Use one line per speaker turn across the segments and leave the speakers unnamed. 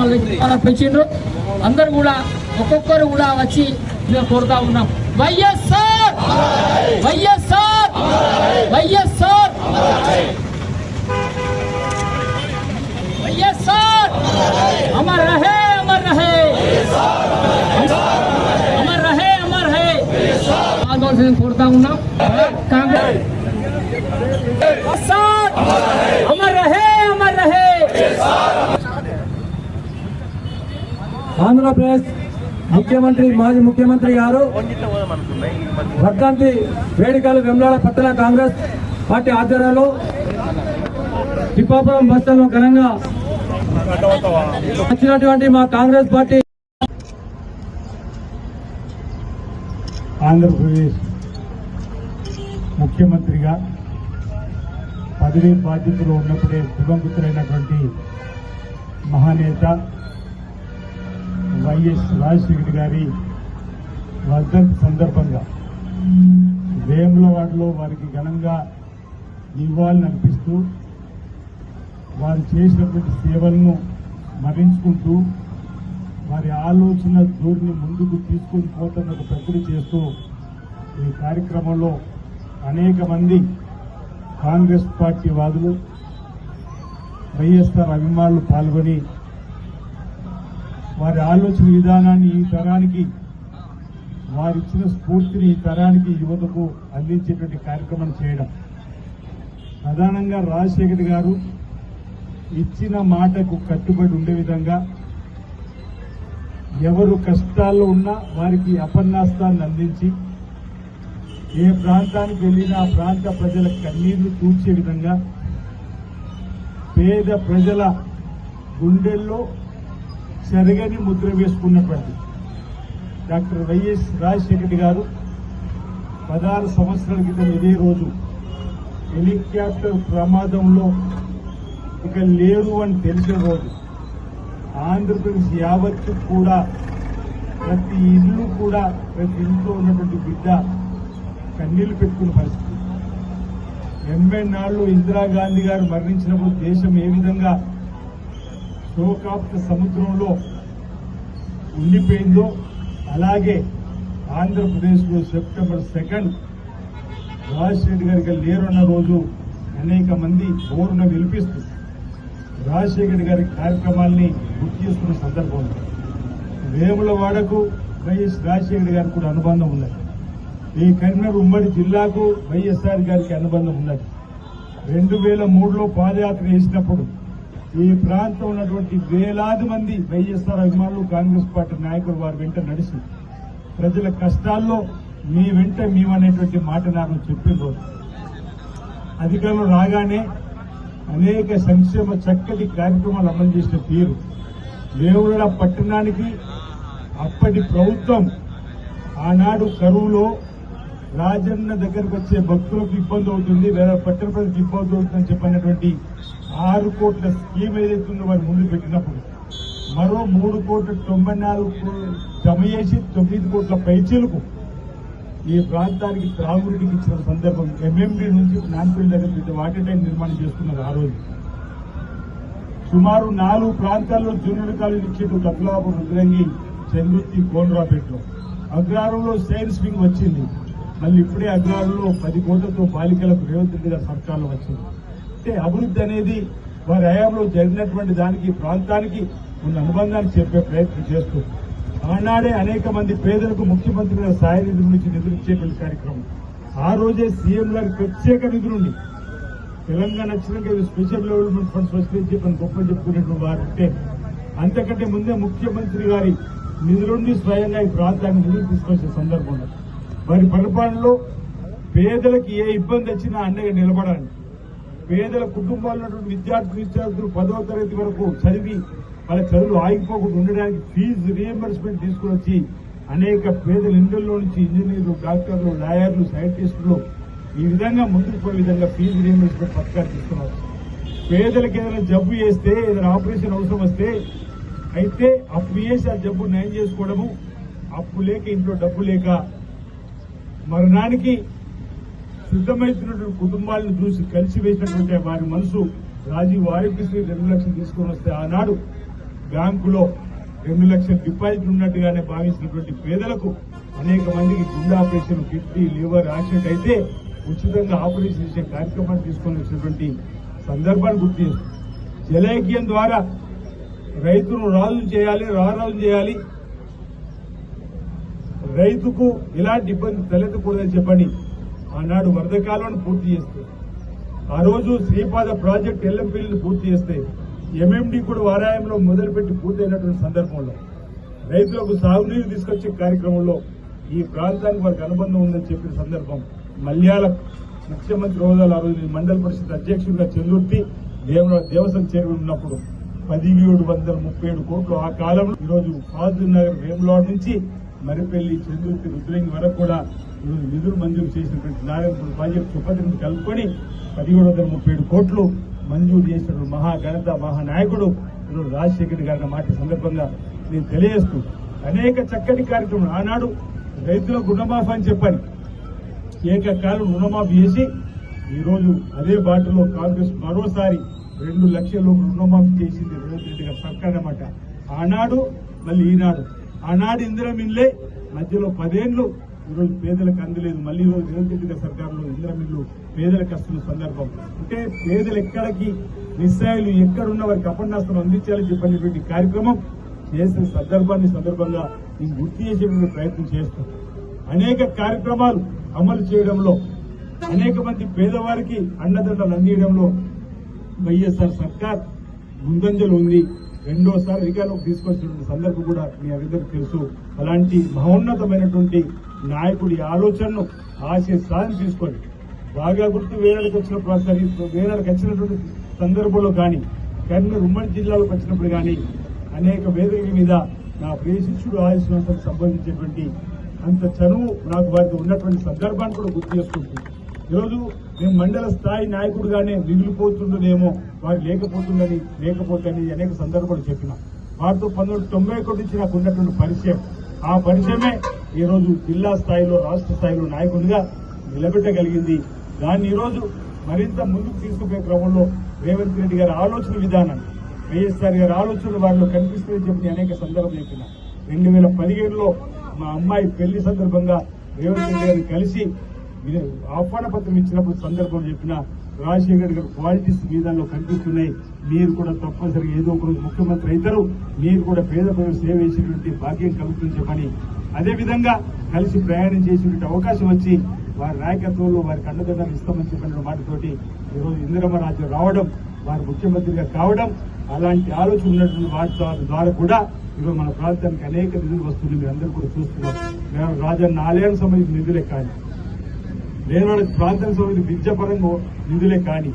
వాళ్ళకి పెంచిండ్రు. అందరు కూడా ఒక్కొక్కరు కూడా వచ్చి మేము కోరుతా ఉన్నాం, వైఎస్ఆర్ వైఎస్ఆర్ వైఎస్ఆర్ వైఎస్ఆర్ అమర్ రహే అమర్ రహే అమర్ రహే అమర్ రహే ఆందోళన కోరుతా ఉన్నాం. కాంగ్రెస్ అమర్ రహే అమర్ రహే.
ఆంధ్రప్రదేశ్ ముఖ్యమంత్రి మాజీ ముఖ్యమంత్రి గారు వర్ధంతి వేడుకలు వెమ్లాడ పట్టణ కాంగ్రెస్ పార్టీ ఆధ్వర్యంలో తిప్పాపురం బస్టాండ్లో ఘనంగా వచ్చినటువంటి మా కాంగ్రెస్ పార్టీ
ఆంధ్రప్రదేశ్ ముఖ్యమంత్రిగా పదవీ బాధ్యతలో ఉన్నప్పుడే దివంగతులైనటువంటి మహానేత వైఎస్ రాజశేఖర్ గారి వర్ధంతి సందర్భంగా వేములవాడలో వారికి ఘనంగా నివాళులు అర్పిస్తూ వారు చేసినటువంటి సేవలను స్మరించుకుంటూ వారి ఆలోచన ధోరణి ముందుకు తీసుకొని పోతున్న ఒక ప్రకృతి చేస్తూ ఈ కార్యక్రమంలో అనేక మంది కాంగ్రెస్ పార్టీ వాదులు వైఎస్ఆర్ అభిమానులు పాల్గొని వారి ఆలోచన విధానాన్ని ఈ తరానికి వారిచ్చిన స్ఫూర్తిని ఈ తరానికి యువతకు అందించేటువంటి కార్యక్రమం చేయడం. ప్రధానంగా రాజశేఖర్ గారు ఇచ్చిన మాటకు కట్టుబడి ఉండే విధంగా ఎవరు కష్టాల్లో ఉన్నా వారికి అపన్నాస్తాన్ని అందించి ఏ ప్రాంతానికి వెళ్ళినా ఆ ప్రాంత ప్రజల కన్నీళ్లు తూర్చే విధంగా పేద ప్రజల గుండెల్లో చెరగని ముద్ర వేసుకున్నటువంటి డాక్టర్ వైఎస్ రాజశేఖర్ గారు 16 సంవత్సరాల క్రితం ఇదే రోజు హెలికాప్టర్ ప్రమాదంలో ఇక లేరు అని తెలిసిన రోజు ఆంధ్రప్రదేశ్ యావత్తు కూడా ప్రతి ఇల్లు కూడా ప్రతి ఇంట్లో ఉన్నటువంటి బిడ్డ కన్నీళ్లు పెట్టుకున్న పరిస్థితి. 80 నాళ్ళు ఇందిరాగాంధీ గారు మరణించినప్పుడు దేశం ఏ విధంగా శోకాప్త సముద్రంలో ఉండిపోయిందో అలాగే ఆంధ్రప్రదేశ్లో సెప్టెంబర్ 2 రాజశేఖర్ గారికి లేరన్న రోజు అనేక మంది ఓరున విలిపిస్తూ రాజశేఖర్ గారి కార్యక్రమాల్ని గుర్తు చేసుకున్న సందర్భంలో వేములవాడకు వైఎస్ రాజశేఖర్ గారికి కూడా అనుబంధం ఉన్నది. ఈ కరీంనగర్ ఉమ్మడి జిల్లాకు వైఎస్ఆర్ గారికి అనుబంధం ఉన్నది. 2003లో పాదయాత్ర చేసినప్పుడు ఈ ప్రాంతం ఉన్నటువంటి వేలాది మంది వైఎస్ఆర్ అభిమానులు కాంగ్రెస్ పార్టీ నాయకులు వారి వెంట నడిచి ప్రజల కష్టాల్లో మీ వెంట మేమనేటువంటి మాట నాకు చెప్పిన రోజు అధికారంలో రాగానే అనేక సంక్షేమ చక్కటి కార్యక్రమాలు అమలు చేసిన తీరు వేములవాడ పట్టణానికి అప్పటి ప్రభుత్వం ఆనాడు కరువులో రాజన్న దగ్గరకు వచ్చే భక్తులకు ఇబ్బంది అవుతుంది, వేరే పట్టణ ప్రజలకు ఇబ్బంది అవుతుందని చెప్పినటువంటి 6 కోట్ల స్కీమ్ ఏదైతుందో వారు ముందు పెట్టినప్పుడు మరో 3,94,00,00,000 జమ చేసి 9 కోట్ల పైచీలకు ఈ ప్రాంతానికి త్రాగునీటికి ఇచ్చిన సందర్భం ఎంఎండి నుంచి నాన్పల్లి దగ్గర వాటర్ ట్యాంక్ నిర్మాణం చేస్తున్నారు. ఆ రోజు సుమారు 4 ప్రాంతాల్లో జూనియర్ కాలేజీ ఇచ్చేటు కత్లాపూర్, రుద్రంగి, చంద్రుతి, కోనరాపేటలో. అగ్రహారంలో సైన్స్ వింగ్ వచ్చింది. మళ్ళీ ఇప్పుడే అగ్రహారంలో 10 కోట్లతో బాలికలకు రేవంత్ రెడ్డి గారి సర్కార్లో వచ్చింది. అంటే అభివృద్ధి అనేది వారి హయాంలో జరిగినటువంటి దానికి ప్రాంతానికి ఉన్న అనుబంధాన్ని చెప్పే ప్రయత్నం చేస్తూ ఆనాడే అనేక మంది పేదలకు ముఖ్యమంత్రి గారి సాయ నిధుల నుంచి నిధులు ఇచ్చేటువంటి కార్యక్రమం. ఆ రోజే సీఎం గారి ప్రత్యేక నిధులుండి తెలంగాణ వచ్చినాక స్పెషల్ డెవలప్మెంట్ ఫండ్స్ వస్తే చెప్పని గొప్ప చెప్పుకునేటువంటి వారు ఉంటే అంతకంటే ముందే ముఖ్యమంత్రి గారి నిధులుండి స్వయంగా ఈ ప్రాంతాన్ని నిధులు తీసుకొచ్చే సందర్భంలో వారి పరిపాలనలో పేదలకు ఏ ఇబ్బంది వచ్చినా అండగా నిలబడాలి. పేదల కుటుంబాల్లో ఉన్నటువంటి విద్యార్థులు 10వ తరగతి వరకు చదివి వాళ్ళ చదువులు ఆగిపోకుండా ఉండడానికి ఫీజు రీఎంబర్స్మెంట్ తీసుకుని వచ్చి అనేక పేదల ఇండ్లలో నుంచి ఇంజనీర్లు, డాక్టర్లు, లాయర్లు, సైంటిస్టులు ఈ విధంగా ముందుకు పోయే విధంగా ఫీజు రీఎంబర్స్మెంట్ పథకాలు తీసుకున్నారు. పేదలకు ఏదైనా జబ్బు చేస్తే, ఏదైనా ఆపరేషన్ అవసరం వస్తే అయితే అప్పు చేసి ఆ జబ్బు నయం చేసుకోవడము, అప్పు లేక ఇంట్లో డబ్బు లేక మరణానికి సిద్ధమవుతున్నటువంటి కుటుంబాలను చూసి కలిసి వేసినటువంటి వారి మనసు రాజీవ్ ఆరోగ్యశ్రీ 2 లక్షలు తీసుకుని వస్తే ఆనాడు బ్యాంకులో 2 లక్షల డిపాజిట్ ఉన్నట్టుగానే భావించినటువంటి పేదలకు అనేక మందికి గుండె ఆపరేషన్, కిడ్నీ, లివర్ యాక్సిడెంట్ అయితే ఉచితంగా ఆపరేషన్ చేసే కార్యక్రమాన్ని తీసుకొని వచ్చినటువంటి సందర్భాన్ని గుర్తు చేస్తుంది. జలయజ్ఞం ద్వారా రైతును రాజు చేయాలి, రారాజు చేయాలి, రైతుకు ఎలాంటి ఇబ్బంది తలెత్తకూడదని చెప్పని ఆనాడు వరద కాలువను పూర్తి చేస్తే, ఆ రోజు శ్రీపాద ప్రాజెక్టు ఎల్లంపల్లిని పూర్తి చేస్తే, ఎంఎండి కూడా వారాయంలో మొదలుపెట్టి పూర్తయినటువంటి సందర్భంలో రైతులకు సాగునీరు తీసుకొచ్చే కార్యక్రమంలో ఈ ప్రాంతానికి వారికి అనుబంధం ఉందని చెప్పిన సందర్భం మల్యాల ముఖ్యమంత్రి హోదాలో ఆ రోజు మండల పరిషత్ అధ్యక్షుడిగా చందుర్తి దేవసం చేరి ఉన్నప్పుడు 1737 కోట్లు ఆ కాలంలో ఈరోజు ఫాజుల్ నగర్ వేములవాడ నుంచి మరిపల్లి, చందుర్తి, రుద్రంగి వరకు కూడా ఈరోజు నిధులు మంజూరు చేసినటువంటి నారాయణపూర్ ప్రాజెక్టు ఉపతిని కలుపుకొని 1737 కోట్లు మంజూరు చేసినటువంటి మహాఘనత మహానాయకుడు ఈరోజు రాజశేఖర్ గారి మాట సందర్భంగా నేను తెలియజేస్తూ అనేక చక్కటి కార్యక్రమాలు ఆనాడు రైతులకు రుణమాఫీ అని చెప్పని ఏకకాలం రుణమాఫీ చేసి ఈరోజు అదే బాటలో కాంగ్రెస్ మరోసారి 2 లక్షల రుణమాఫీ చేసింది రేవంత్ రెడ్డి గారు సర్కార్ అన్నమాట. ఆనాడు మళ్ళీ ఈనాడు, ఆనాడు ఇందిరమిల్లే మధ్యలో 10 ఏళ్లు ఈరోజు పేదలకు అందలేదు. మళ్ళీ ఈరోజు రేవంత్ రెడ్డి గారి సర్కారులో ఇందిరమిల్లు పేదలకు వస్తున్న సందర్భం. అంటే పేదలు ఎక్కడికి నిస్సాయులు ఎక్కడున్న వారికి అపన్నాస్తం అందించాలని చెప్పినటువంటి కార్యక్రమం చేసిన సందర్భంగా నేను గుర్తు చేసేటువంటి ప్రయత్నం చేస్తాం. అనేక కార్యక్రమాలు అమలు చేయడంలో, అనేక మంది పేదవారికి అండదండలు అందించడంలో వైఎస్ఆర్ సర్కార్ ముందంజలు ఉంది. రెండోసారి అధికారంలోకి తీసుకొచ్చినటువంటి సందర్భం కూడా మీ అందరికీ తెలుసు. అలాంటి మహోన్నతమైనటువంటి నాయకుడి ఆలోచనను ఆశయ సాధన తీసుకొని బాగా గుర్తు వేలాడికి వచ్చినటువంటి సందర్భంలో కానీ, కర్నూలు ఉమ్మడి జిల్లాలోకి వచ్చినప్పుడు కానీ అనేక వేదికల మీద నా ప్రియ శిష్యుడు ఆయుష్మంతకు సంబంధించినటువంటి అంత చనువు నాకు వారికి ఉన్నటువంటి సందర్భాన్ని కూడా గుర్తు చేసుకుంటుంది. ఈరోజు మేము మండల స్థాయి నాయకుడుగానే మిగిలిపోతుండేమో, వారు లేకపోతేని అనేక సందర్భాలు చెప్పిన వారితో 1991 నుంచి నాకు ఉన్నటువంటి పరిచయం, ఆ పరిచయమే ఈరోజు జిల్లా స్థాయిలో రాష్ట్ర స్థాయిలో నాయకుడిగా నిలబెట్టగలిగింది. దాన్ని ఈరోజు మరింత ముందుకు తీసుకుపోయే క్రమంలో రేవంత్ రెడ్డి గారి ఆలోచన విధానాన్ని, వైఎస్ఆర్ గారి ఆలోచనలు వారిలో కనిపిస్తుందని చెప్పి అనేక సందర్భం చెప్పిన 2017లో మా అమ్మాయి పెళ్లి సందర్భంగా రేవంత్ రెడ్డి గారిని కలిసి ఆహ్వాన పత్రం ఇచ్చినప్పుడు సందర్భం చెప్పిన రాజశేఖర్ గారి క్వాలిటీస్ విధానంలో కనిపిస్తున్నాయి. మీరు కూడా తప్పనిసరిగా ఏదో ఒక రోజు ముఖ్యమంత్రి అవుతారు, మీరు కూడా పేద ప్రజలు సేవ చేసేటువంటి భాగ్యం కలుగుతుంది చెప్పని, అదేవిధంగా కలిసి ప్రయాణం చేసేటువంటి అవకాశం వచ్చి వారి నాయకత్వంలో వారికి అండదండలు ఇస్తామని చెప్పిన మాటతోటి ఈరోజు ఇందిరమ్మ రాజ్యం రావడం, వారు ముఖ్యమంత్రిగా కావడం, అలాంటి ఆలోచన ఉన్నటువంటి వాటి ద్వారా కూడా ఈరోజు మన ప్రాంతానికి అనేక నిధులు వస్తున్నాయి. మీరు అందరూ కూడా చూస్తున్నారు. రాజన్న ఆలయానికి సంబంధించిన నిధులే కానీ, వేరే ప్రాంతానికి సంబంధించిన విద్యాపరంగా నిధులే కానీ,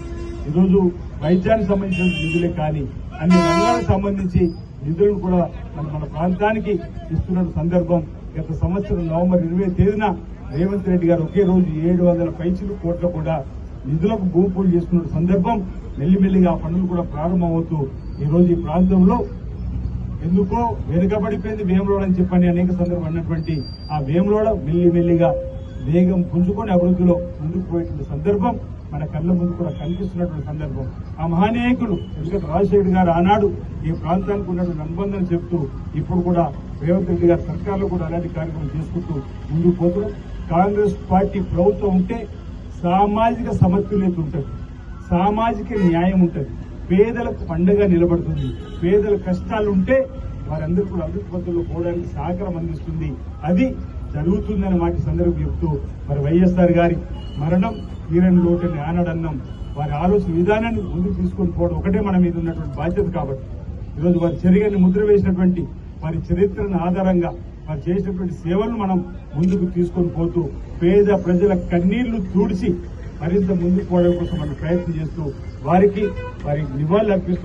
ఈరోజు వైద్యానికి సంబంధించిన నిధులే కానీ, అన్ని రంగాలకు సంబంధించి నిధులను కూడా మన ప్రాంతానికి ఇస్తున్న సందర్భం. గత సంవత్సరం నవంబర్ 20వ తేదీన రేవంత్ రెడ్డి గారు ఒకే రోజు 700 కోట్ల కూడా నిధులకు భూమి పూజ చేసుకున్న సందర్భం. మెల్లిమెల్లిగా ఆ పనులు కూడా ప్రారంభమవుతూ ఈరోజు ఈ ప్రాంతంలో ఎందుకో వెనుకబడిపోయింది వేములవాడ అని చెప్పని అనేక సందర్భం అన్నటువంటి ఆ వేములవాడ మెల్లిమెల్లిగా వేగం పుంజుకొని అభివృద్ధిలో ముందుకు పోయేటువంటి సందర్భం మన కళ్ళ ముందు కూడా కనిపిస్తున్నటువంటి సందర్భం. ఆ మహానాయకులు ఎందుకంటే రాజశేఖర్ గారు ఆనాడు ఈ ప్రాంతానికి ఉన్నటువంటి అనుబంధం చెప్తూ ఇప్పుడు కూడా రేవంత్ రెడ్డి గారి సర్కార్లో కూడా అలాంటి కార్యక్రమం చేసుకుంటూ ముందుకు పోతూ, కాంగ్రెస్ పార్టీ ప్రభుత్వం ఉంటే సామాజిక సమతుల్యత ఉంటుంది, సామాజిక న్యాయం ఉంటుంది, పేదలకు పండుగ నిలబడుతుంది, పేదల కష్టాలు ఉంటే వారందరూ కూడా అభివృద్ధి పద్ధతిలో పోవడానికి సహకారం అందిస్తుంది. అది జరుగుతుందని మాట సందర్భం చెప్తూ మరి వైఎస్ఆర్ గారి మరణం తీరని లోటని ఆనాడన్నాం. వారి ఆలోచన విధానాన్ని ముందుకు తీసుకొని పోవడం ఒకటే మన మీద ఉన్నటువంటి బాధ్యత. కాబట్టి ఈరోజు వారి చర్యని ముద్ర వేసినటువంటి వారి చరిత్రను ఆధారంగా వారు చేసినటువంటి సేవలను మనం ముందుకు తీసుకొని పోతూ పేద ప్రజల కన్నీళ్లు తుడిచి మరింత ముందుకు పోవడం కోసం మనం ప్రయత్నం చేస్తూ వారికి నివాళులు అర్పిస్తూ